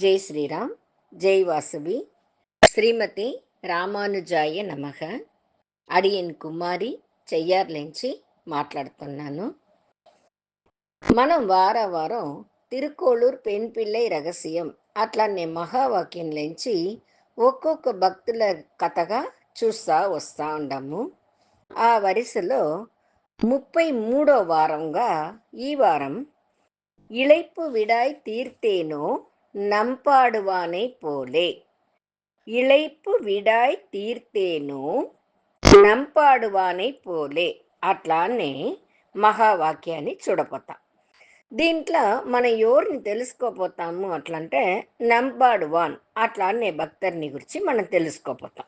జై శ్రీరామ్, జై వాసవి, శ్రీమతి రామానుజాయ నమః. అడియన్ కుమారి చెయ్యార్లేంచి మాట్లాడుతున్నాను. మనం వారం తిరుకోళూర్ పెన్ పిల్లై రహస్యం అట్లానే మహావాక్యంలోంచి ఒక్కొక్క భక్తుల కథగా చూస్తా వస్తా ఉండము. ఆ వరుసలో 33వ వారంగా ఈ వారం இளைப்பு விடாய் தீர்த்தேனோ நம்பாடுவானை போலே. ఇళైపు విడాయ్ తీర్తేను నంపాడువానై పోలే అట్లానే మహావాక్యాన్ని చూడపోతాం. దీంట్లో మనం ఎవరిని తెలుసుకోపోతాము అట్లంటే నంపాడువాన్ అట్లానే భక్తర్ని గురించి మనం తెలుసుకోపోతాం.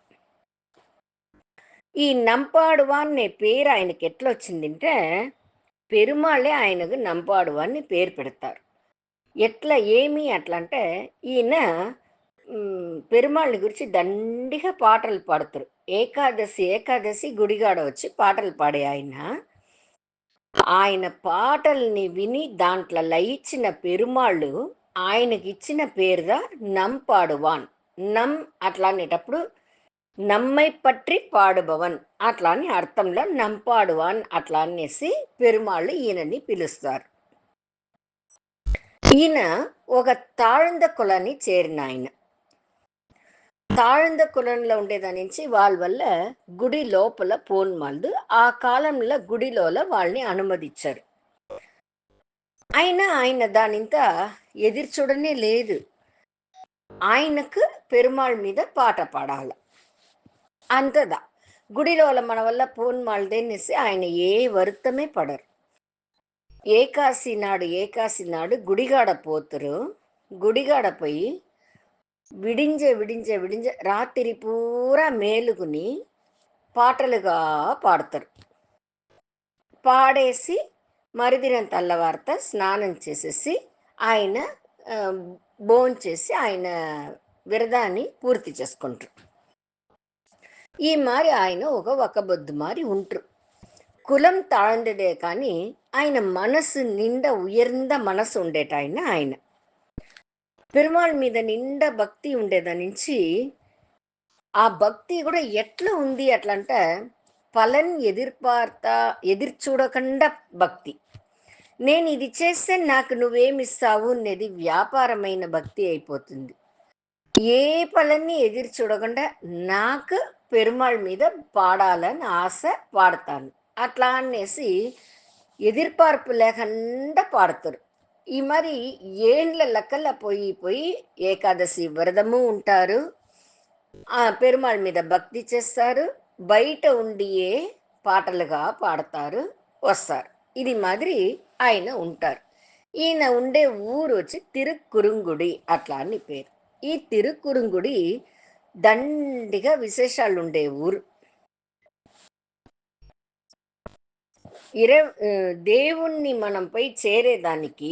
ఈ నంపాడువాన్ అనే పేరు ఆయనకి ఎట్లా వచ్చిందంటే పెరుమాళ్ళే ఆయనకు నంపాడువాన్ని పేరు పెడతారు. ఎట్లా ఏమి అట్లా అంటే ఈయన పెరుమాళ్ళని గురించి దండిగా పాటలు పాడతారు. ఏకాదశి గుడిగాడ వచ్చి పాటలు పాడే ఆయన పాటల్ని విని దాంట్లో లయించిన పెరుమాళ్ళు ఆయనకిచ్చిన పేరుగా నంపాడువాన్. నం అట్లా అనేటప్పుడు నమ్మై పట్రి పాడుబవన్ అట్లా అని అర్థంలో నంపాడువాన్ అట్లా అనేసి పెరుమాళ్ళు ఈయనని పిలుస్తారు. ఈయన ఒక తాழ்ந்த కులాన్ని చేరిన ఆయన. తాழ்ந்த కులంలో ఉండేదాని నుంచి వాళ్ళ వల్ల గుడి లోపల పోన్మాల్దు ఆ కాలంలో గుడిలోల వాళ్ళని అనుమతించారు. ఆయన దానింత ఎదురు చూడనే లేదు. ఆయనకు పెరుమాళ్ మీద పాట పాడాల అంతదా. గుడిలోల మన వల్ల పోన్మాల్దేనేసి ఆయన ఏ వరుతమే పడరు. ఏకాశి నాడు గుడిగాడ పోతురు. గుడిగాడ పోయి విడింజే రాత్రి పూరా మేలుకుని పాటలుగా పాడతారు. పాడేసి మరుదినం తెల్లవార్త స్నానం చేసేసి ఆయన భోంచేసి ఆయన విరదాన్ని పూర్తి చేసుకుంటారు. ఈ మారి ఆయన ఒక బొద్దు మారి ఉంటారు. కులం తాழ்ந்தదే కానీ ఆయన మనసు నిండా ఉయర్ந்த మనసు ఉండేట ఆయన పెరుమాళ్ మీద నిండా భక్తి ఉండేదాని నుంచి ఆ భక్తి కూడా ఎట్లా ఉంది అట్లంటే పలన్ ఎదురు చూడకుండా భక్తి. నేను ఇది చేస్తే నాకు నువ్వేమిస్తావు అనేది వ్యాపారమైన భక్తి అయిపోతుంది. ఏ పలన్ని ఎదురు చూడకుండా నాకు పెరుమాళ్ మీద పాడాలని ఆశ పాడతాను అట్లా అనేసి ఎదిర్పార్పు లేకుండా పాడతారు. ఈ మరి ఏండ్ల లెక్కల పోయి ఏకాదశి వ్రతము ఉంటారు. ఆ పెరుమాళ్ మీద భక్తి చేస్తారు. బయట ఉండియే పాటలుగా పాడతారు వస్తారు. ఇది మాదిరి ఆయన ఉంటారు. ఈయన ఉండే ఊరు వచ్చి తిరుక్కురుంగుడి అట్లా అని పేరు. ఈ తిరుక్కురుంగుడి దండిగా విశేషాలు ఉండే ఊరు. దేవుణ్ణి మనం పోయి చేరేదానికి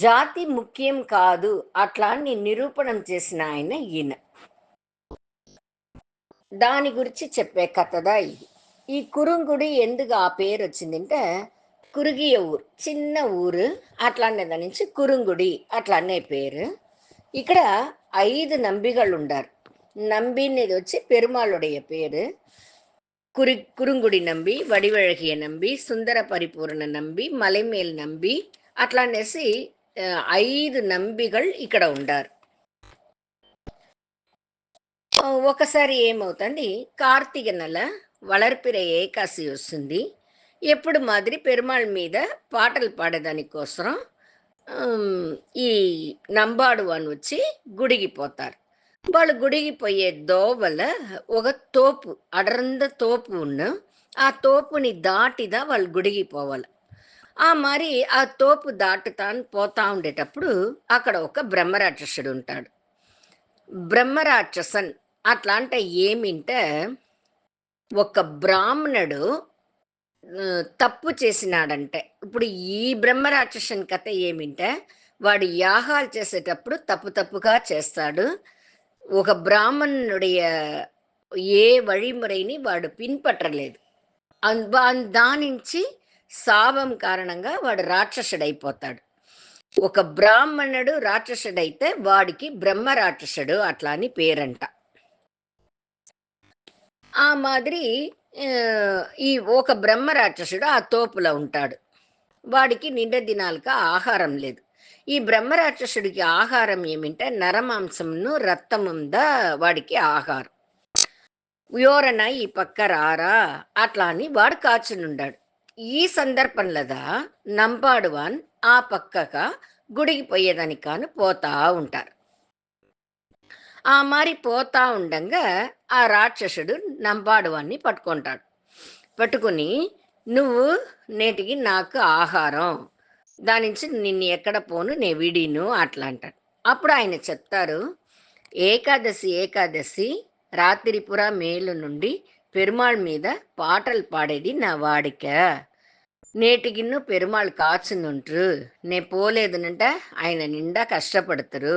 జాతి ముఖ్యం కాదు అట్లా అని నిరూపణం చేసిన ఆయన ఈయన. దాని గురించి చెప్పే కథదా ఇది. ఈ కురుంగుడి ఎందుకు ఆ పేరు వచ్చిందంటే కురుగియ ఊరు, చిన్న ఊరు అట్లానే దాని నుంచి కురుంగుడి అట్లానే పేరు. ఇక్కడ 5 నంబిகள் ఉండారు. నంబినేది వచ్చి పెరుమాளுடைய పేరు. కురుంగుడి నంబి, వడివழகிய నంబి, సుందర పరిపూర్ణ నంబి, మలైమేల్ నంబి అట్లా అనేసి 5 నంబిகள் ఇక్కడ ఉండారు. ఒకసారి ఏమవుతుంది, కార్తీక నెల వளர்பிறை ఏకాశి వస్తుంది. ఎప్పుడు మాదిరి పెరుమాళ్ మీద పాటలు పాడేదానికోసం ఈ నంబాడు అని వచ్చి గుడికి పోతారు. వాళ్ళు గుడికి పోయే దోవల ఒక తోపు అడరంద తోపు ఆ తోపుని దాటిదా వాళ్ళు గుడికి పోవాలి. ఆ మరి ఆ తోపు దాటుతాను పోతా ఉండేటప్పుడు అక్కడ ఒక బ్రహ్మరాక్షసుడు ఉంటాడు. బ్రహ్మరాక్షసన్ అట్లా అంటే ఏమింటే ఒక బ్రాహ్మణుడు తప్పు చేసినాడంటే, ఇప్పుడు ఈ బ్రహ్మరాక్షసుని కథ ఏమింటే వాడు యాగాలు చేసేటప్పుడు తప్పుగా చేస్తాడు. ఒక బ్రాహ్మణుடைய ఏ వழிமுறைని వాడు పిన్పట్టలేదు. దానించి శాపం కారణంగా వాడు రాక్షసుడైపోతాడు. ఒక బ్రాహ్మణుడు రాక్షసుడైతే వాడికి బ్రహ్మ రాక్షసుడు అట్లా అని పేరంట. ఆ మాదిరి ఈ ఒక బ్రహ్మ రాక్షసుడు ఆ తోపులో ఉంటాడు. వాడికి నిండ దినాలుగా ఆహారం లేదు. ఈ బ్రహ్మ రాక్షసుడికి ఆహారం ఏమింటే నరమాంసమును, రక్తముందా వాడికి ఆహారం. ఎవరన్నా ఈ పక్క రారా అట్లా అని వాడు కాచునుండాడు. ఈ సందర్భంలోదా నంబాడువాన్ ఆ పక్కక గుడికి పోయేదానికి కాను పోతా ఉంటారు. ఆ మారి పోతా ఉండంగా ఆ రాక్షసుడు నంబాడువాన్ని పట్టుకుంటాడు. పట్టుకుని నువ్వు నేటికి నాకు ఆహారం, దాని నుంచి నిన్ను ఎక్కడ పోను నే విడిను అట్లా అంటాడు. అప్పుడు ఆయన చెప్తారు, ఏకాదశి ఏకాదశి రాత్రిపుర మేలు నుండి పెరుమాళ్ మీద పాటలు పాడేది నా వాడిక. నేటికిన్ను పెరుమాళ్ కాచునుంట్రు, నే పోలేదునంట ఆయన నిండా కష్టపడతారు.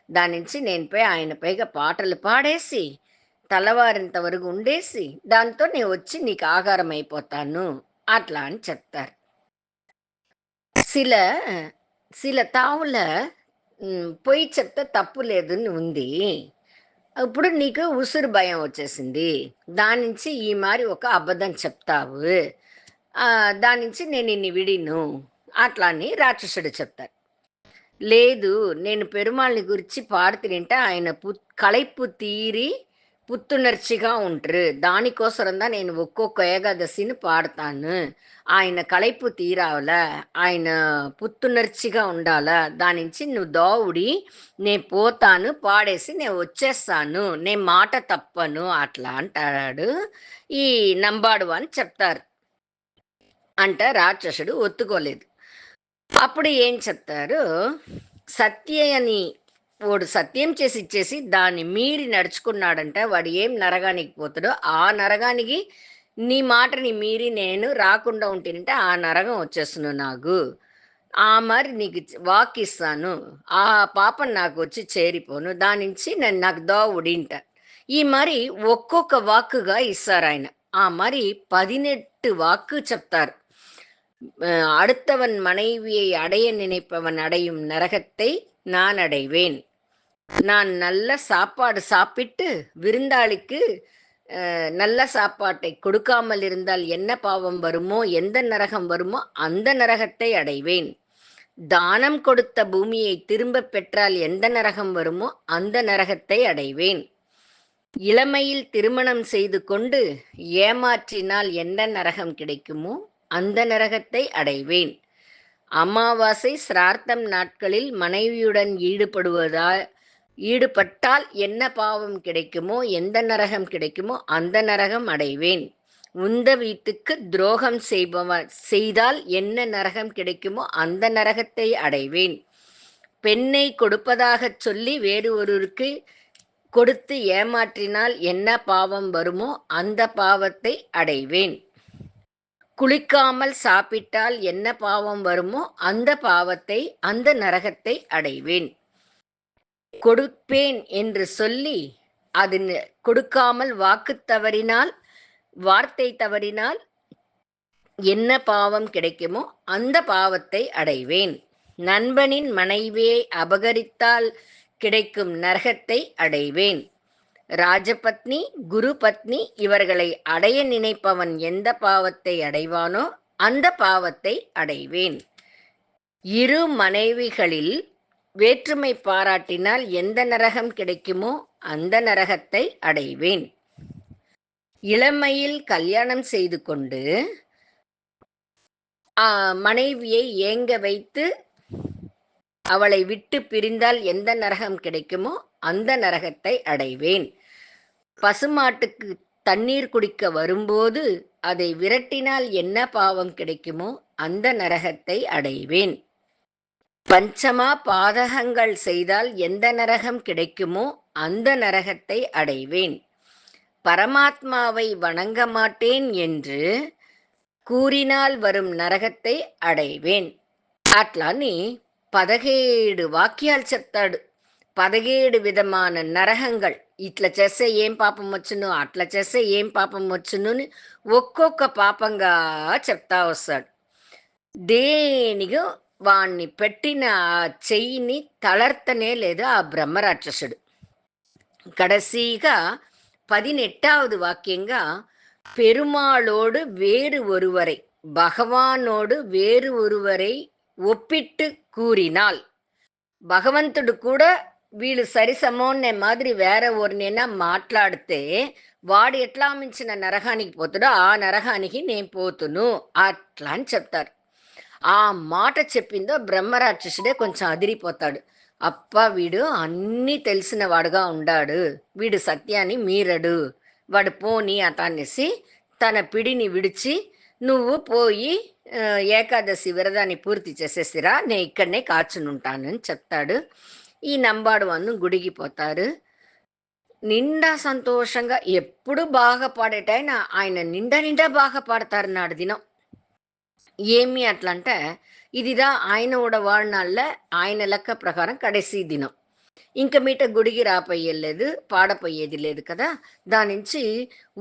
దాని నుంచి నేను పోయి ఆయన పైగా పాటలు పాడేసి తెల్లవారింత వరకు ఉండేసి దాంతో నేను వచ్చి నీకు ఆహారం అయిపోతాను అట్లా అని చెప్తారు. శిల శిల తావుల పొయ్యి చెప్తే తప్పు లేదు అని ఉంది. ఇప్పుడు నీకు ఉసురు భయం వచ్చేసింది. దాని నుంచి ఈ మారి ఒక అబద్ధం చెప్తావు. దాని నుంచి నేను నిన్ను విడిను అట్లా అని రాక్షసుడు చెప్తారు. లేదు, నేను పెరుమాళ్ళని గురించి పాడుతుంటే ఆయన కளைப்பு తీరి పుத்துணர்ச்சிగా ఉంటారు. దానికోసరం தான் నేను ఒక్కొక్క ఏకాదశిని పాడతాను. ఆయన కளைப்பு తీరావల, ఆయన పుத்துணர்ச்சிగా ఉండాల. దాని నుంచి నువ్వు దోవుడి, నేను పోతాను పాడేసి నేను వచ్చేస్తాను, నేను మాట తప్పను అట్లా అంటాడు ఈ నంబాడు అని చెప్తారు. అంట రాక్షసుడు ఒత్తుకోలేదు. అప్పుడు ఏం చెప్తారు, సత్య అని వాడు సత్యం చేసి ఇచ్చేసి దాన్ని మీరి నడుచుకున్నాడంటే వాడు ఏం నరగానికి పోతాడో ఆ నరగానికి నీ మాటని మీరి నేను రాకుండా ఉంటేనంటే ఆ నరకం వచ్చేస్తున్నావు నాకు. ఆ మరి నీకు వాక్ ఇస్తాను, ఆ పాపం నాకు వచ్చి చేరిపోను, దాని నుంచి నేను నాకు ఉడింట. ఈ మరి ఒక్కొక్క వాక్కుగా ఇస్తారు ఆయన. ఆ మరి 18 వాక్కు చెప్తారు. அடுத்தவன் மனைவியை அடைய நினைப்பவன் அடையும் நரகத்தை நான் அடைவேன். நான் நல்ல சாப்பாடு சாப்பிட்டு விருந்தாளிக்கு நல்ல சாப்பாட்டை கொடுக்காமல் இருந்தால் என்ன பாவம் வருமோ, எந்த நரகம் வருமோ அந்த நரகத்தை அடைவேன். தானம் கொடுத்த பூமியை திரும்ப பெற்றால் எந்த நரகம் வருமோ அந்த நரகத்தை அடைவேன். இளமையில் திருமணம் செய்து கொண்டு ஏமாற்றினால் எந்த நரகம் கிடைக்குமோ அந்த நரகத்தை அடைவேன். அமாவாசை சிரார்த்தம் நாட்களில் மனைவியுடன் ஈடுபட்டால் என்ன பாவம் கிடைக்குமோ, எந்த நரகம் கிடைக்குமோ அந்த நரகம் அடைவேன். உந்த வீட்டுக்கு துரோகம் செய்தால் என்ன நரகம் கிடைக்குமோ அந்த நரகத்தை அடைவேன். பெண்ணை கொடுப்பதாகச் சொல்லி வேறு ஒருவருக்கு கொடுத்து ஏமாற்றினால் என்ன பாவம் வருமோ அந்த பாவத்தை அடைவேன். குளிக்காமல் சாப்பிட்டால் என்ன பாவம் வருமோ அந்த பாவத்தை, அந்த நரகத்தை அடைவேன். கொடுப்பேன் என்று சொல்லி அது கொடுக்காமல் வார்த்தை தவறினால் என்ன பாவம் கிடைக்குமோ அந்த பாவத்தை அடைவேன். நண்பனின் மனைவியை அபகரித்தால் கிடைக்கும் நரகத்தை அடைவேன். ராஜபத்னி, குரு பத்னி இவர்களை அடைய நினைப்பவன் எந்த பாவத்தை அடைவானோ அந்த பாவத்தை அடைவேன். இரு மனைவிகளில் வேற்றுமை பாராட்டினால் எந்த நரகம் கிடைக்குமோ அந்த நரகத்தை அடைவேன். இளமையில் கல்யாணம் செய்து கொண்டு மனைவியை ஏங்க வைத்து அவளை விட்டு பிரிந்தால் எந்த நரகம் கிடைக்குமோ அந்த நரகத்தை அடைவேன். பசுமாட்டுக்கு தண்ணீர் குடிக்க வரும்போது அதை விரட்டினால் என்ன பாவம் கிடைக்குமோ அந்த நரகத்தை அடைவேன். பஞ்சமா பாதகங்கள் செய்தால் எந்த நரகம் கிடைக்குமோ அந்த நரகத்தை அடைவேன். பரமாத்மாவை வணங்க மாட்டேன் என்று கூறினால் வரும் నరకத்தை అడైవేన్. అట్లాని 17 వాక్యాలు చెప్తాడు. 17 విధమైన నరకంగల్. ఇట్లా చేస్తే ఏం పాపం వచ్చును, అట్లా చేస్తే ఏం పాపం వచ్చును అని ఒక్కొక్క పాపంగా చెప్తా వస్తాడు. దేనిగా వాణ్ణి పెట్టిన ఆ చెయ్యిని తళర్తనే లేదు ఆ బ్రహ్మరాక్షసుడు. కడసీగా 18வது వాక్యంగా பெருமாளோடு வேறு ஒருவரை பகவானோடு வேறு ஒருவரை ఒప్పిట్టు కూరినాల్ భగవంతుడు కూడా వీళ్ళు సరిసమోన్నే మాదిరి వేరే ఎవరినైనా మాట్లాడితే వాడు ఎట్లా మించిన నరకానికి పోతాడో ఆ నరకానికి నేను పోతును అట్లా అని చెప్తారు. ఆ మాట చెప్పిందో బ్రహ్మరాక్షసుడే కొంచెం అదిరిపోతాడు. అప్ప వీడు అన్నీ తెలిసిన వాడుగా ఉండాడు, వీడు సత్యాన్ని మీరడు, వాడు పోని అతన్నేసి తన పిడిని విడిచి నువ్వు పోయి ఏకాదశి విరదాన్ని పూర్తి చేసేసిరా, నేను ఇక్కడనే కాచునుంటానని చెప్తాడు. ఈ నంబాడు వాళ్ళు గుడికి పోతారు. నిండా సంతోషంగా ఎప్పుడు బాగా పాడేటాయన ఆయన నిండా నిండా బాగా పాడతారు నాడు దినం. ఏమి అట్లా అంటే ఇదిదా ఆయనోட வாழ்நாள்ல ఆయన లెక్క ప్రకారం కడసి దినం. ఇంక మీట గుడికి రాపోయేది పాడపోయేది లేదు కదా. దాని నుంచి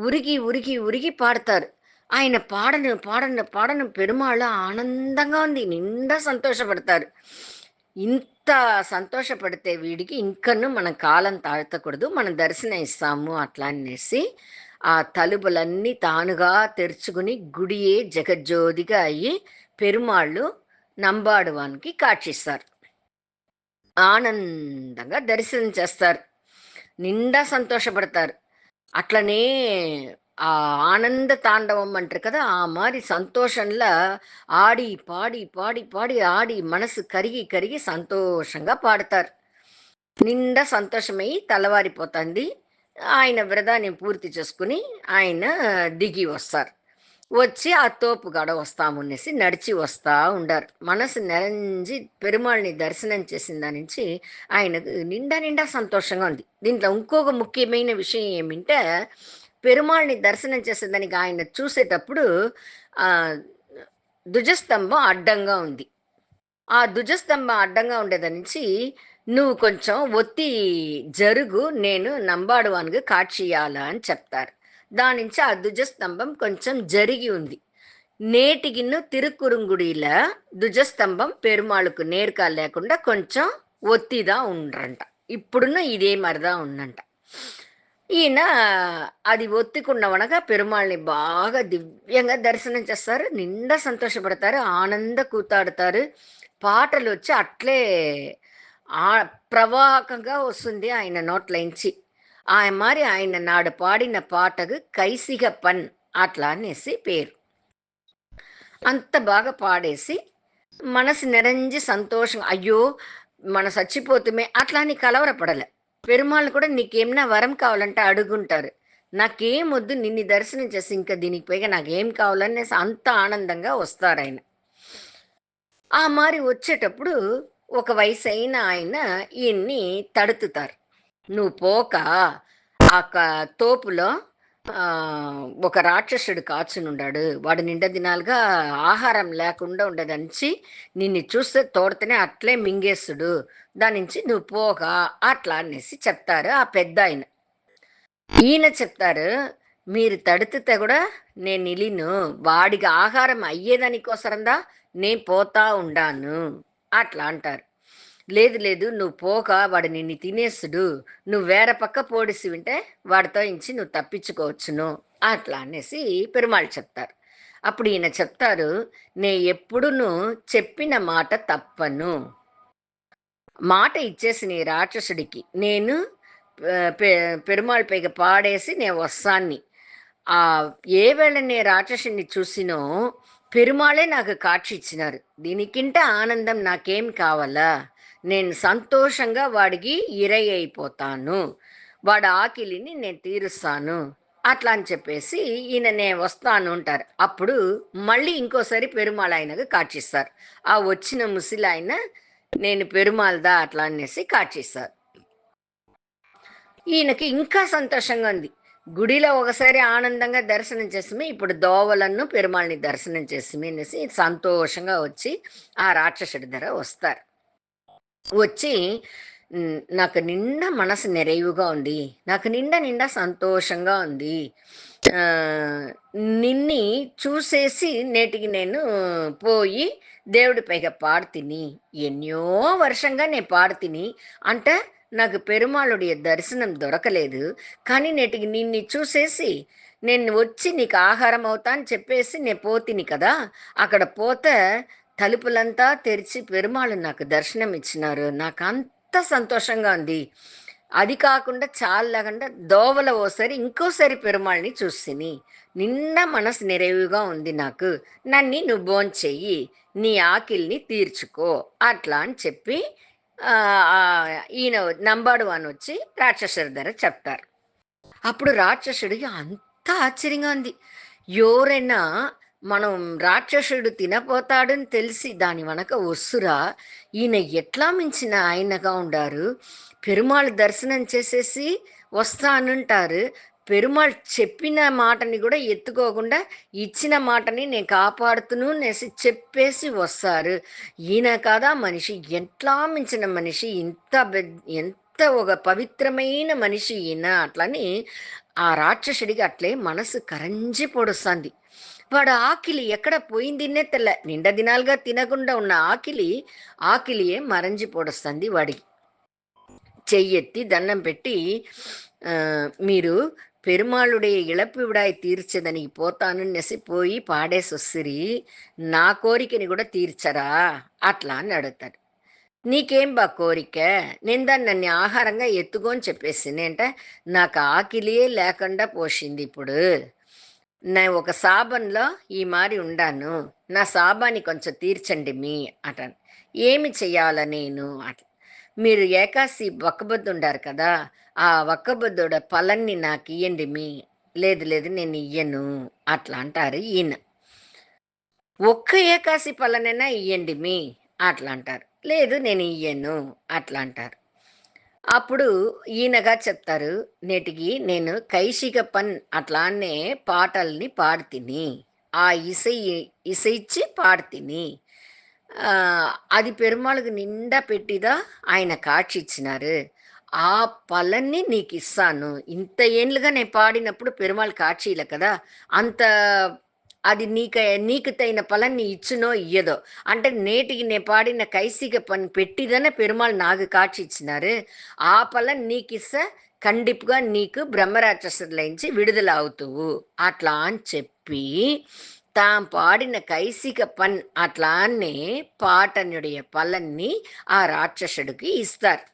ఉరిగి ఉరిగి ఉరిగి పాడతారు. ఆయన పాడను పాడను పాడను పెరుమాళ ఆనందంగా ఉంది, నిండా సంతోషపడతారు. ఇంత సంతోషపడితే వీడికి ఇంకను మనం కాలం తాழ்తకూడదు, మనం దర్శనం ఇస్తాము అట్లా అనేసి ఆ తలుపులన్నీ తానుగా తెరుచుకుని గుడియే జగజ్యోతిగా అయ్యి పెరుమాళ్ళు నంబాడువానికి కాక్షిస్తారు. ఆనందంగా దర్శనం చేస్తారు, నిండా సంతోషపడతారు. అట్లనే ఆ ఆనంద తాండవం అంటారు కదా, ఆ మారి సంతోషంలో ఆడి పాడి పాడి పాడి ఆడి మనసు కరిగి కరిగి సంతోషంగా పాడతారు. నిండా సంతోషమై తెల్లవారిపోతుంది. ఆయన వ్రతాన్ని పూర్తి చేసుకుని ఆయన దిగి వస్తారు. వచ్చి ఆ తోపు గడ వస్తామనేసి నడిచి వస్తూ ఉండారు. మనసు నెరంజి పెరుమాళ్ళని దర్శనం చేసిన దాని నుంచి ఆయనకు నిండా నిండా సంతోషంగా ఉంది. దీంట్లో ఇంకొక ముఖ్యమైన విషయం ఏమిటంటే పెరుమాళ్ళని దర్శనం చేసేదానికి ఆయన చూసేటప్పుడు ఆ ధ్వజస్తంభం అడ్డంగా ఉంది. ఆ ధ్వజస్తంభం అడ్డంగా ఉండేదాని నుంచి నువ్వు కొంచెం ఒత్తి జరుగు, నేను నంబాడువానికి కాక్షియాల అని చెప్తారు. దాని నుంచి ఆ ధ్వజస్తంభం కొంచెం జరిగి ఉంది. నేటికిన్ను తిరుక్కురుంగుడిల ధ్వజస్తంభం పెరుమాళుకు నేర్గా లేకుండా కొంచెం ఒత్తిదా ఉండ్రంట. ఇప్పుడున్న ఇదే మరిదా ఉందంట. ఈయన అది ఒత్తికున్నవనగా పెరుమాళ్ళని బాగా దివ్యంగా దర్శనం చేస్తారు, నిండా సంతోషపడతారు, ఆనంద కూతాడుతారు. పాటలు వచ్చి అట్లే ఆ ప్రవాహకంగా వస్తుంది ఆయన నోట్లోంచి. ఆయన మరి ఆయన నాడు పాడిన పాటకు కైసిగ పన్ అట్లా అనేసి పేరు. అంత బాగా పాడేసి మనసు నిరంజి సంతోషం, అయ్యో మన చచ్చిపోతుమే అట్లా అని కలవరపడలే. పెరుమాళ్ళు కూడా నీకేమైనా వరం కావాలంటే అడుగుంటారు. నాకేం వద్దు, నిన్ను దర్శనం చేసి ఇంకా దీనికి పైగా నాకేం కావాలనేసి అంత ఆనందంగా వస్తారు ఆయన. ఆ మారి వచ్చేటప్పుడు ఒక వయసు అయిన ఆయన ఈయన్ని తడుతుతారు. నువ్వు పోక ఆ తోపులో ఒక రాక్షసుడు కాచునుండాడు, వాడు నిండా దినాలుగా ఆహారం లేకుండా ఉండదనిచి నిన్ను చూస్తే తోడితేనే అట్లే మింగేస్తుడు, దాని నుంచి నువ్వు పోగా అట్లా అనేసి చెప్తారు ఆ పెద్ద ఆయన. ఈయన చెప్తారు, మీరు తడితే కూడా నేను నిలిను, వాడికి ఆహారం అయ్యేదానికోసరందా నేను పోతా ఉండాను అట్లా అంటారు. లేదు లేదు నువ్వు పోక వాడు నిన్ను తినేస్తుడు, నువ్వు వేరే పక్క పోడిసి ఉంటే వాడితో ఇంచి నువ్వు తప్పించుకోవచ్చును అట్లా అనేసి పెరుమాళ్ళు చెప్తారు. అప్పుడు ఈయన చెప్తారు, నే ఎప్పుడును చెప్పిన మాట తప్పను, మాట ఇచ్చేసి నీ రాక్షసుడికి నేను పెరుమాళ్ పైగా పాడేసి నేను వస్తాన్ని. ఆ ఏ వేళ నే రాక్షసుని చూసినో పెరుమాళే నాకు కాక్షి ఇచ్చినారు, దీనికింటే ఆనందం నాకేం కావాలా, నేను సంతోషంగా వాడికి ఇరై అయిపోతాను, వాడు ఆకిలిని నేను తీరుస్తాను అట్లా అని చెప్పేసి ఈయన నేను వస్తాను అంటారు. అప్పుడు మళ్ళీ ఇంకోసారి పెరుమాళ ఆయనకు కాక్షిస్తారు. ఆ వచ్చిన ముసిలి ఆయన నేను పెరుమాళదా అట్లా అనేసి కాక్షిస్తారు. ఈయనకి ఇంకా సంతోషంగా ఉంది. గుడిలో ఒకసారి ఆనందంగా దర్శనం చేసి ఇప్పుడు దోవలను పెరుమాళ్ళని దర్శనం చేసి అనేసి సంతోషంగా వచ్చి ఆ రాక్షసుడి దగ్గర వస్తారు. వచ్చి నాకు నిండా మనసు నెరయువుగా ఉంది. నాకు నిండా నిండా సంతోషంగా ఉంది. ఆహ్, నిన్ని చూసేసి నేటికి నేను పోయి దేవుడి పైగా పాడుతిని. ఎన్నో వర్షంగా నేను పాడుతిని. అంటే నాకు పెరుమాళుడి దర్శనం దొరకలేదు. కానీ నేటికి నిన్ని చూసేసి నేను వచ్చి నీకు ఆహారం అవుతా అని చెప్పేసి నేను పోతిని కదా! అక్కడ పోతే తలుపులంతా తెరిచి పెరుమాళ్ళు నాకు దర్శనం ఇచ్చినారు. నాకంత సంతోషంగా ఉంది. అది కాకుండా చాలకుండా దోవల ఓసారి ఇంకోసారి పెరుమాళ్ళని చూస్తిని. నిండా మనసు నెరవుగా ఉంది నాకు. నన్ని నువ్వు భోంచెయ్యి. నీ ఆకిలిని తీర్చుకో అట్లా అని చెప్పి ఈయన నంబాడు అనొచ్చి రాక్షసుడి దగ్గర చెప్తారు. అప్పుడు రాక్షసుడికి అంత ఆశ్చర్యంగా ఉంది. ఎవరైనా మనం రాక్షసుడు తినపోతాడని తెలిసి దాని వెనక ఒస్సురా, ఈయన ఎట్లా మించిన ఆయనగా ఉండారు. పెరుమాళ్ దర్శనం చేసేసి వస్తానంటారు. పెరుమాళ్ చెప్పిన మాటని కూడా ఎత్తుకోకుండా ఇచ్చిన మాటని నేను కాపాడుతును అనేసి చెప్పేసి వస్తారు. ఈయన కాదా మనిషి, ఎట్లా మించిన మనిషి, ఎంత ఒక పవిత్రమైన మనిషి ఈయన అట్లని ఆ రాక్షసుడికి అట్లే మనసు కరంజి పొడుస్తుంది. వాడు ఆకిలి ఎక్కడ పోయిందిన్నే తెల్ల, నిండా దినాలుగా తినకుండా ఉన్న ఆకిలియే మరంజి పొడుస్తుంది వాడికి. చెయ్యెత్తి దండం పెట్టి మీరు పెరుమాళుడే ఇళపు విడాయి తీర్చదనికి పోతాననేసి పోయి పాడేసొస్సిరి, నా కోరికని కూడా తీర్చరా అట్లా అని అడుగుతాడు. నీకేం బా కోరిక, నేను దాన్ని నన్ను ఆహారంగా ఎత్తుకొని చెప్పేసింది అంటే, నాకు ఆకిలియే లేకుండా పోసింది ఇప్పుడు. నేను ఒక సాబన్లో ఈ మారి ఉండాను, నా సాబాన్ని కొంచెం తీర్చండి మీ అట. ఏమి చెయ్యాల నేను అట్లా, మీరు ఏకాశి ఒక్కబొద్దు ఉండారు కదా, ఆ ఒక్కబొద్దుడ పలన్ని నాకు ఇయ్యండి మీ. లేదు లేదు నేను ఇయ్యను అట్లా అంటారు ఈయన. ఒక్క ఏకాశి పలనైనా ఇయ్యండి మీ అట్లా అంటారు. లేదు నేను ఇయ్యను అట్లా అంటారు. అప్పుడు ఈయనగా చెప్తారు, నేటికి నేను కైశిక పన్ అట్లానే పాటల్ని పాడుతిని. ఆ ఇసయిచ్చి పాడుతిని. అది పెరుమాళ్ళకి నిండా పెట్టిదా ఆయన కాட்சி ఇచ్చినారు. ఆ పలన్ని నీకిస్తాను. ఇంత ఏండ్లుగా నేను పాడినప్పుడు పెరుమాళ్ కాட்சியில కదా! అంత అది నీకు తగిన పలన్ నీ ఇచ్చునో ఇయ్యదో. అంటే నేటికి నే పాడిన కైసిక పని పెట్టిదనే పెరుమాళ్ నాకు కాட்சி ఇచ్చినారు. ఆ పలన్ నీకిస్స కండిపుగా నీకు బ్రహ్మరాక్షసులైంచి విడుదల అవుతువు అట్లా అని చెప్పి తాం పాడిన కైసిక పన్ అట్లానే పాటనుடைய పలన్ని ఆ రాక్షసుడికి ఇస్తారు.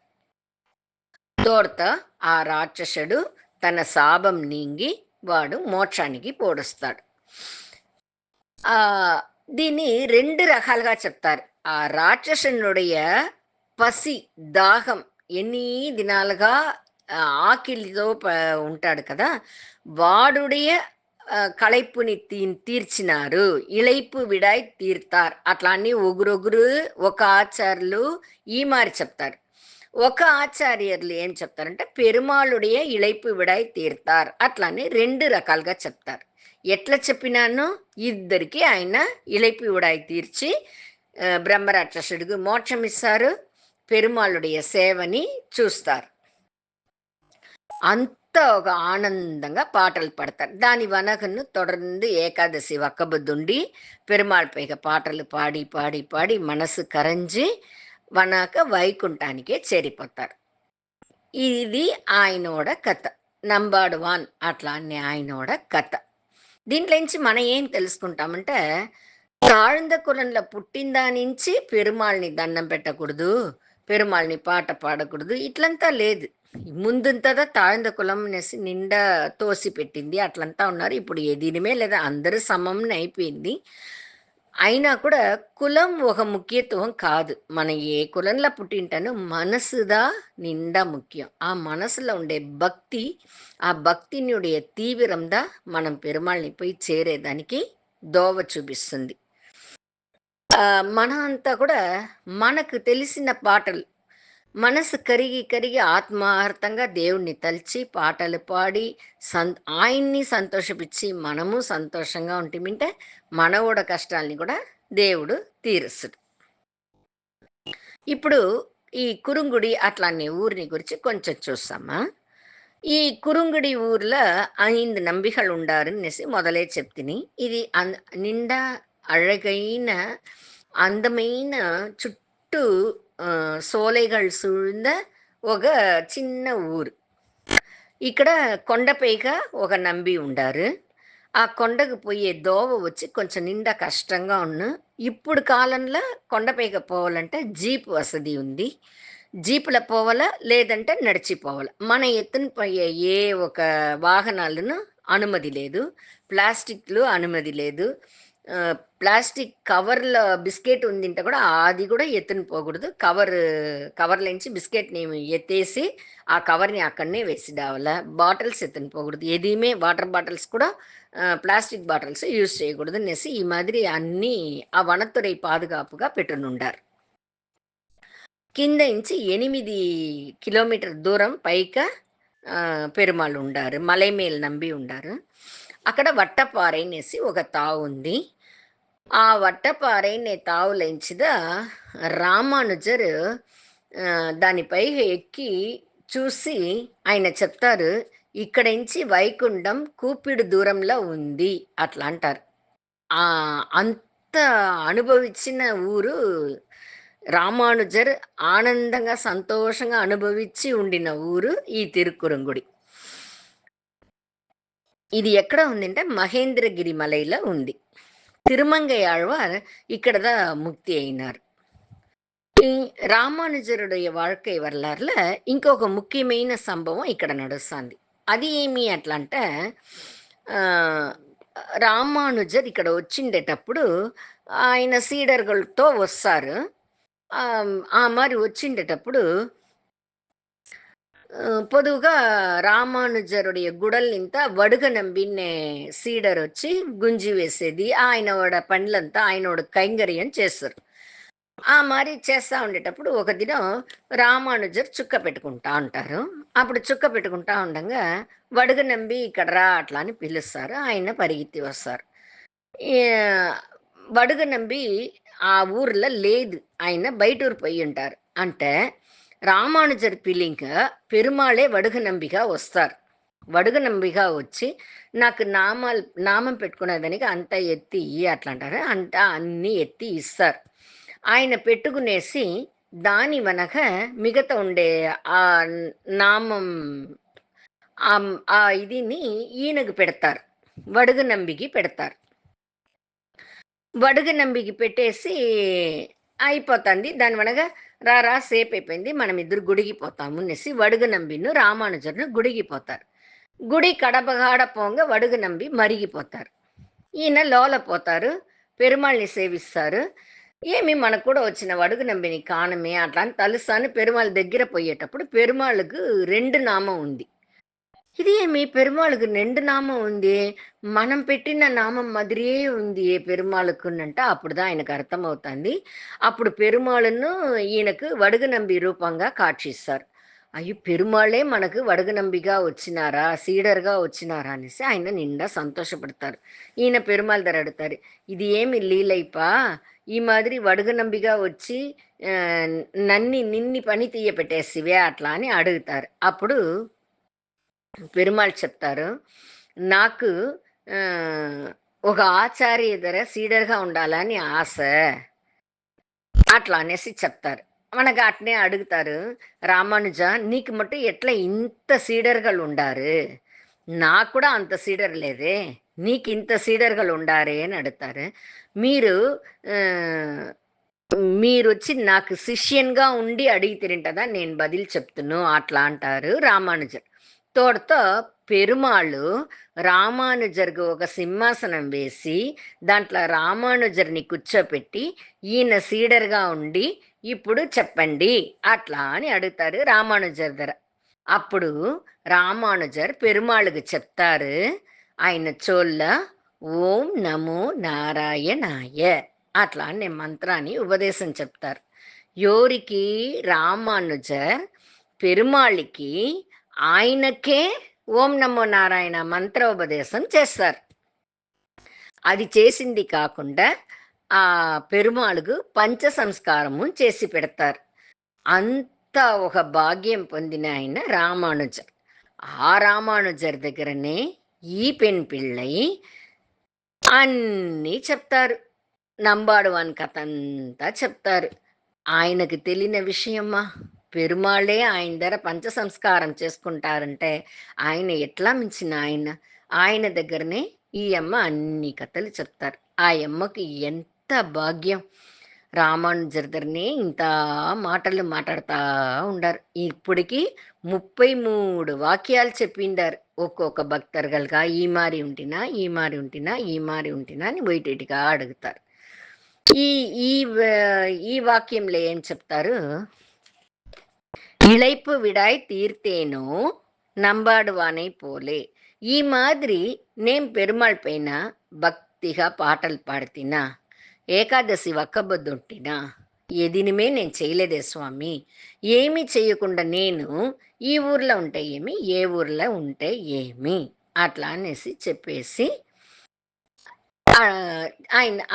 తోర్త ఆ రాక్షసుడు తన శాపం నీంగి వాడు మోక్షానికి పోడుస్తాడు. ఆ దీన్ని 2 రకాలుగా చెప్తారు. ఆ రాక్షసునుடைய పసి, దాహం ఎన్ని దినాలుగా ఆకిలితో ఉంటాడు కదా! వాడుடைய కளைப்புని తీర్చినారు. ఇళైపు విడాయ్ తీర్తార్ అట్లా అని ఒగురొగురు ఒక ఆచార్యులు ఈ మారి చెప్తారు. ఒక ఆచార్యులు ఏం చెప్తారంటే పెరుమాళుடைய ఇళైపు విడాయ్ తీర్తార్ అట్లని 2 రకాలుగా చెప్తారు. ఎట్లా చెప్పినాను, ఇద్దరికి ఆయన ఇళైపు విడాయ్ తీర్చి బ్రహ్మరాక్షసుడికి మోక్షం ఇస్తారు. పెరుమాళుடைய సేవని చూస్తారు. అంత ఒక ఆనందంగా పాటలు పాడతారు. దాని వనకను தொடர்ந்து ఏకాదశి ఒక్కబొద్దుండి పెరుమాళ్ పైగా పాటలు పాడి పాడి పాడి మనసు కరంజి వనాక వైకుంఠానికే చేరిపోతారు. ఇది ఆయనోడ కథ. నంబాడు వాన్ అట్లా అని ఆయనోడ కథ. దీంట్లోంచి మనం ఏం తెలుసుకుంటామంటే, తాழ்ந்த కులంలో పుట్టిందా నుంచి పెరుమాళ్ళని దండం పెట్టకూడదు, పెరుమాళ్ళని పాట పాడకూడదు ఇట్లంతా లేదు. ముందుంతదా తాழ்ந்த కులం అనేసి నిండా తోసి పెట్టింది అట్లంతా ఉన్నారు. ఇప్పుడు దీనిమే లేదా అందరూ సమం అయిపోయింది. అయినా కూడా కులం ఒక ముఖ్యత్వం కాదు. మనం ఏ కులంలో పుట్టింటానో మనసుదా నిండా ముఖ్యం. ఆ మనసులో ఉండే భక్తి, ఆ భక్తినుடைய తీవ్రందా మనం పెరుమాళ్ళని పోయి చేరేదానికి దోవ చూపిస్తుంది. మనం అంతా కూడా మనకు తెలిసిన పాటలు మనసు కరిగి కరిగి ఆత్మార్థంగా దేవుణ్ణి తలిచి పాటలు పాడి ఆయన్ని సంతోషపిచ్చి మనము సంతోషంగా ఉంటేమింటే మన కూడా కష్టాలని కూడా దేవుడు తీరుస్తాడు. ఇప్పుడు ఈ కురుంగుడి అట్లానే ఊరిని గురించి కొంచెం చూస్తామా. ఈ కురుంగుడి ఊర్లో 5 నంబిகள் ఉండారనేసి మొదలే చెప్తిని. ఇది నిండా అழகைన, అందమైన చుట్టూ సోலைகள் సూழ்ந்த ఒక చిన్న ఊరు. ఇక్కడ కొండపైగా ఒక నంబి ఉండారు. ఆ కొండకు పోయే దోవ వచ్చి కొంచెం నిండా కష్టంగా ఇప్పుడు కాలంలో కొండపైకి పోవాలంటే జీప్ వసతి ఉంది. జీపులో పోవాలా, లేదంటే నడిచి పోవాలా. మన ఎత్తున పోయే ఏ ఒక వాహనాలను అనుమతి లేదు. ప్లాస్టిక్‌లు అనుమతి లేదు. ప్లాస్టిక్ కవర్‌లో బిస్కెట్ ఉండింటే కూడా అది కూడా ఎత్తున పోకూడదు. కవర్‌లోంచి బిస్కెట్‌ని ఎత్తేసి ఆ కవర్‌ని అక్కడనే వేసిడావలా. బాటిల్స్ ఎత్తున పోకూడదు. ఎదీమే వాటర్ బాటిల్స్ కూడా ప్లాస్టిక్ బాటిల్స్ యూజ్ చేయకూడదు అనేసి ఈ మాదిరి అన్నీ ఆ వనத்துறை పాదుగాపుగా పెట్టునుండారు. కింద నుంచి 8 కిలోమీటర్ దూరం పైక పెరుమాళ్ ఉండారు. మలై మేల్ నంబి ఉండారు. అక్కడ వట్టపారైనేసి ఒక తావు ఉంది. ఆ వట్టపారైనే తావులేంచిద రామానుజర్ దానిపై ఎక్కి చూసి ఆయన చెప్తారు, ఇక్కడించి వైకుంఠం కూపిడి దూరంలో ఉంది అట్లా అంటారు. అంత అనుభవించిన ఊరు రామానుజర్ ఆనందంగా, సంతోషంగా అనుభవించి ఉండిన ఊరు ఈ తిరుక్కురంగుడి. ఇది ఎక్కడ ఉందంటే మహేంద్రగిరి మలైలో ఉంది. తిరుమంగై ఆళ్వార్ ఇక్కడదా ముక్తి అయినారు. ఈ రామానుజరుடைய வாழ்க்கை வரலாறுல ఇంకొక ముఖ్యమైన సంభవం ఇక్కడ నడుస్తుంది. అది ఏమి అట్లా అంటే రామానుజర్ ఇక్కడ వచ్చిండేటప్పుడు ఆయన సీడర్‌గలతో వస్తారు. ఆ మారి వచ్చిండేటప్పుడు పొదువుగా రామానుజరుడియ గుడల్నింత వడుగ నంబిన్నే సీడర్ వచ్చి గుంజి వేసేది. ఆయనోడ పనులంతా ఆయనోడ కైంకర్యం చేస్తారు. ఆ మారి చేస్తా ఉండేటప్పుడు ఒక దినం రామానుజర్ చుక్క పెట్టుకుంటా ఉంటారు. అప్పుడు చుక్క పెట్టుకుంటా ఉండంగా వడుగ నంబి ఇక్కడ రా అట్లా అని పిలుస్తారు. ఆయన పరిగెత్తి వస్తారు. ఈ వడుగ నంబి ఆ ఊర్లో లేదు. ఆయన బయటూరు పోయి ఉంటారు. అంటే రామానుజర్ పిలింక పెరుమాళే వడుగ నంబిగా వస్తారు. వడుగ నంబిగా వచ్చి నాకు నామం పెట్టుకునేదానికి అంతా ఎత్తి ఇయ్యి అట్లా అంటారు. అంతా అన్నీ ఎత్తి ఇస్తారు. ఆయన పెట్టుకునేసి దాని వెనక మిగతా ఉండే ఆ నామం ఆ ఇదిని ఈయనకు పెడతారు. వడుగు నంబికి పెడతారు. వడుగు నంబికి పెట్టేసి అయిపోతుంది. దాని వెనక రా సేపయిపోయింది. మనమిద్దరు గుడికి పోతాము అనేసి వడుగు నంబిను, రామానుజర్‌ను గుడికి పోతారు. గుడి కడపగాడ పోంగ వడుగు నంబి మరిగిపోతారు. ఈయన లోల పోతారు. పెరుమాళ్ళని సేవిస్తారు. ఏమి మనకు కూడా వచ్చిన వడుగు నంబిని కాణమే అట్లా అని తలుస్తాను పెరుమాళ్ దగ్గర పోయేటప్పుడు పెరుమాళ్ళకు 2 నామం ఉంది. ఇది ఏమి పెరుమాళ్ళకు 2 నామం ఉంది. మనం పెట్టిన నామం మాదిరియే ఉంది పెరుమాళ్ళకునంట అప్పుడుదా ఆయనకు అర్థమవుతుంది. అప్పుడు పెరుమాళ్ళను ఈయనకు వడుగు నంబి రూపంగా కాక్షిస్తారు. అయ్యో! పెరుమాళ్ళే మనకు వడుగు నంబిగా వచ్చినారా, సీడర్‌గా వచ్చినారా అనేసి ఆయన నిండా సంతోషపడతారు. ఈయన పెరుమాళ్ దగ్గర అడుగుతారు. ఇది ఏమి లీలైపా? ఈ మాదిరి వడుగు నంబిగా వచ్చి నిన్ని పని తీయ పెట్టేసివే అట్లా అని అడుగుతారు. అప్పుడు పెరుమాళ్ చెప్తారు, నాకు ఒక ఆచార్య దగ్గర సీడర్‌గా ఉండాలని ఆశ. అట్లా అనేసి చెప్తారు. మనకు అట్నే అడుగుతారు. రామానుజ నీకు మటు ఎట్లా ఇంత సీడర్‌గలు ఉండారు? నాకు కూడా అంత సీడర్ లేదే. నీకు ఇంత సీడర్‌గలు ఉండారే అని అడుగుతారు. మీరు ఆహ్, మీరొచ్చి నాకు శిష్యన్‌గా ఉండి అడిగితిరింటదా నేను బదులు చెప్తును అట్లా అంటారు రామానుజర్. తోడ్తో పెరుమాళ్ళు రామానుజర్‌కు ఒక సింహాసనం వేసి, దాంట్లో రామానుజర్‌ని కూర్చోపెట్టి, ఈయన సీడర్‌గా ఉండి, ఇప్పుడు చెప్పండి అట్లా అని అడుగుతారు రామానుజర్ దగ్గర. అప్పుడు రామానుజర్ పెరుమాళ్ళకి చెప్తారు. ఆయన చెవుల్లో ఓం నమో నారాయణాయ అట్లా అనే మంత్రాన్ని ఉపదేశం చెప్తారు. ఎవరికి? రామానుజర్ పెరుమాళ్ళకి ఆయనకే ఓం నమో నారాయణ మంత్రోపదేశం చేస్తారు. అది చేసింది కాకుండా ఆ పెరుమాళ్ళకు పంచ సంస్కారము చేసి పెడతారు. అంత ఒక భాగ్యం పొందిన ఆయన రామానుజర్. ఆ రామానుజర్ దగ్గరనే ఈ పెన్ పిళ్ళై అన్నీ చెప్తారు. నంబాడువాన్ కథంతా చెప్తారు. ఆయనకి తెలియని విషయమా? పెరుమాళ్ళే ఆయన దగ్గర పంచ సంస్కారం చేసుకుంటారంటే, ఆయన ఎట్లా మించిన ఆయన? ఆయన దగ్గరనే ఈ అమ్మ అన్ని కథలు చెప్తారు. ఆ యమ్మకి ఎంత భాగ్యం! రామానుజర్ దగ్గరనే ఇంత మాటలు మాటాడతా ఉండారు. ఇప్పటికి 33 వాక్యాలు చెప్పిండారు. ఒక్కొక్క భక్తర్గలుగా ఈ మారి ఉంటినా, ఈ మారి ఉంటినా, ఈ మారి ఉంటినా అని వైటేటిగా అడుగుతారు. ఈ ఈ ఈ వాక్యంలో ఏం చెప్తారు? இளைப்பு விடாய் தீர்த்தேனோ నంబాడువానై పోలే. ఈ మాదిరి నేను పెరుమాళ్ పైన భక్తిగా పాటలు పాడుతినా, ఏకాదశి ఒక్కబొద్దుంటినా, ఎదినిమే నేను చేయలేదే స్వామి. ఏమీ చేయకుండా నేను ఈ ఊర్లో ఉంటే ఏమి, ఏ ఊర్లో ఉంటే ఏమి అట్లా అనేసి చెప్పేసి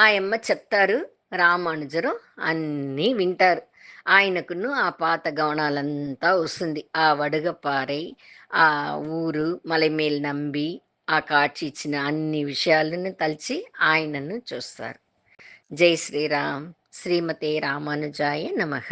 ఆయమ్మ చెప్తారు. రామానుజరు అన్నీ వింటారు. ఆయనకును ఆ పాత గవనాలంతా వస్తుంది. ఆ వడగపారై, ఆ ఊరు, మలైమేలు నంబి, ఆ కాడ్చి ఇచ్చిన అన్ని విషయాలను తలిచి ఆయనను చూస్తారు. జై శ్రీరామ్. శ్రీమతే రామానుజాయ నమః.